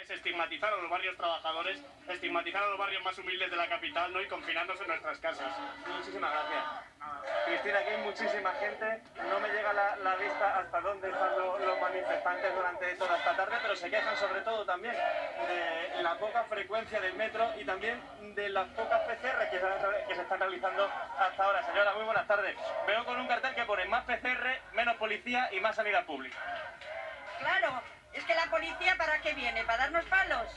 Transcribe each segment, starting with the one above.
es estigmatizar a los barrios trabajadores, estigmatizar a los barrios más humildes de la capital, ¿no? Y confinarnos en nuestras casas. Muchísimas gracias. Cristina, aquí hay muchísima gente, no me llega la vista hasta dónde están los manifestantes durante toda esta tarde, pero se quejan sobre todo también de la poca frecuencia del metro y también de las pocas PCR que se están realizando hasta ahora. Señora, muy buenas tardes. Veo con un cartel que pone más PCR, menos policía y más sanidad pública. Claro, es que la policía ¿para qué viene? ¿Para darnos palos?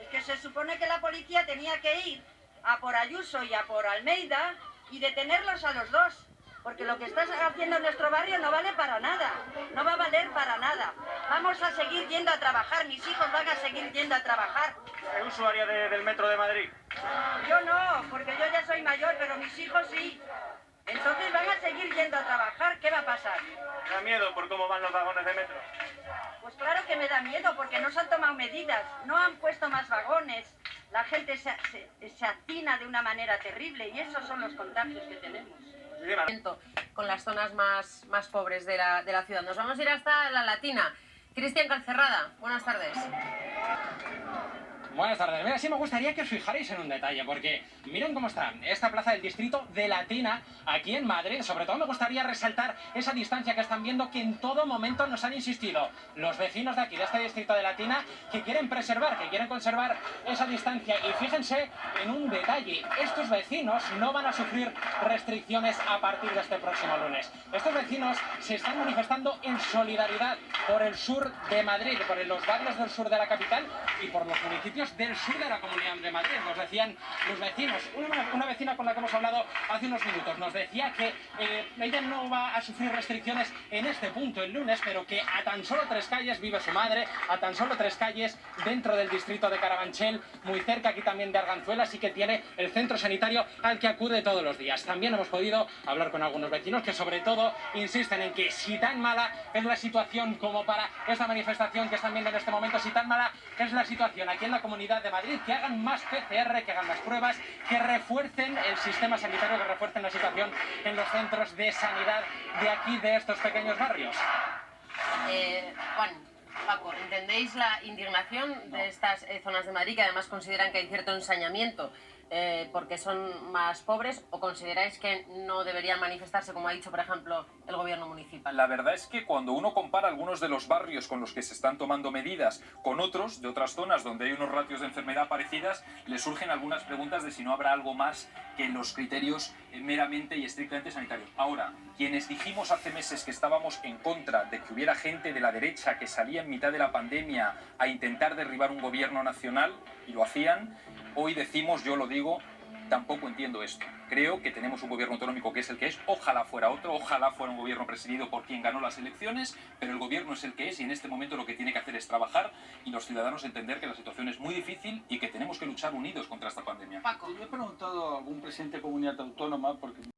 Es que se supone que la policía tenía que ir a por Ayuso y a por Almeida y detenerlos a los dos, porque lo que está haciendo en nuestro barrio no vale para nada, no va a valer para nada. Vamos a seguir yendo a trabajar, mis hijos van a seguir yendo a trabajar. ¿Es usuaria del metro de Madrid? Yo no, porque yo ya soy mayor, pero mis hijos sí. Entonces van a seguir yendo a trabajar, ¿qué va a pasar? ¿Me da miedo por cómo van los vagones de metro? Pues claro que me da miedo, porque no se han tomado medidas, no han puesto más vagones, la gente se hacina de una manera terrible y esos son los contagios que tenemos. Con las zonas más pobres de la ciudad. Nos vamos a ir hasta La Latina. Cristian Calcerrada, buenas tardes. Buenas tardes. Mira, sí me gustaría que os fijarais en un detalle, porque miren cómo está esta plaza del distrito de Latina, aquí en Madrid. Sobre todo me gustaría resaltar esa distancia que están viendo, que en todo momento nos han insistido los vecinos de aquí, de este distrito de Latina, que quieren preservar, que quieren conservar esa distancia. Y fíjense en un detalle, estos vecinos no van a sufrir restricciones a partir de este próximo lunes. Estos vecinos se están manifestando en solidaridad por el sur de Madrid, por los barrios del sur de la capital y por los municipios del sur de la Comunidad de Madrid. Nos decían los vecinos, una vecina con la que hemos hablado hace unos minutos, nos decía que ella no va a sufrir restricciones en este punto el lunes, pero que a tan solo 3 calles vive su madre, a tan solo 3 calles dentro del distrito de Carabanchel, muy cerca aquí también de Arganzuela, así que tiene el centro sanitario al que acude todos los días. También hemos podido hablar con algunos vecinos que sobre todo insisten en que si tan mala es la situación como para esta manifestación que están viendo en este momento, si tan mala es la situación aquí en la Comunidad de Madrid, que hagan más PCR, que hagan más pruebas, que refuercen el sistema sanitario, que refuercen la situación en los centros de sanidad de aquí, de estos pequeños barrios. Juan, Paco, ¿entendéis la indignación de estas zonas de Madrid, que además consideran que hay cierto ensañamiento porque son más pobres, o consideráis que no deberían manifestarse, como ha dicho, por ejemplo, el gobierno municipal? La verdad es que cuando uno compara algunos de los barrios con los que se están tomando medidas con otros, de otras zonas donde hay unos ratios de enfermedad parecidas, le surgen algunas preguntas de si no habrá algo más que los criterios meramente y estrictamente sanitarios. Ahora, quienes dijimos hace meses que estábamos en contra de que hubiera gente de la derecha que salía en mitad de la pandemia a intentar derribar un gobierno nacional, y lo hacían, hoy decimos, yo lo digo, tampoco entiendo esto. Creo que tenemos un gobierno autonómico que es el que es, ojalá fuera otro, ojalá fuera un gobierno presidido por quien ganó las elecciones, pero el gobierno es el que es y en este momento lo que tiene que hacer es trabajar y los ciudadanos entender que la situación es muy difícil y que tenemos que luchar unidos contra esta pandemia. Paco. Yo he preguntado a algún presidente de comunidad autónoma porque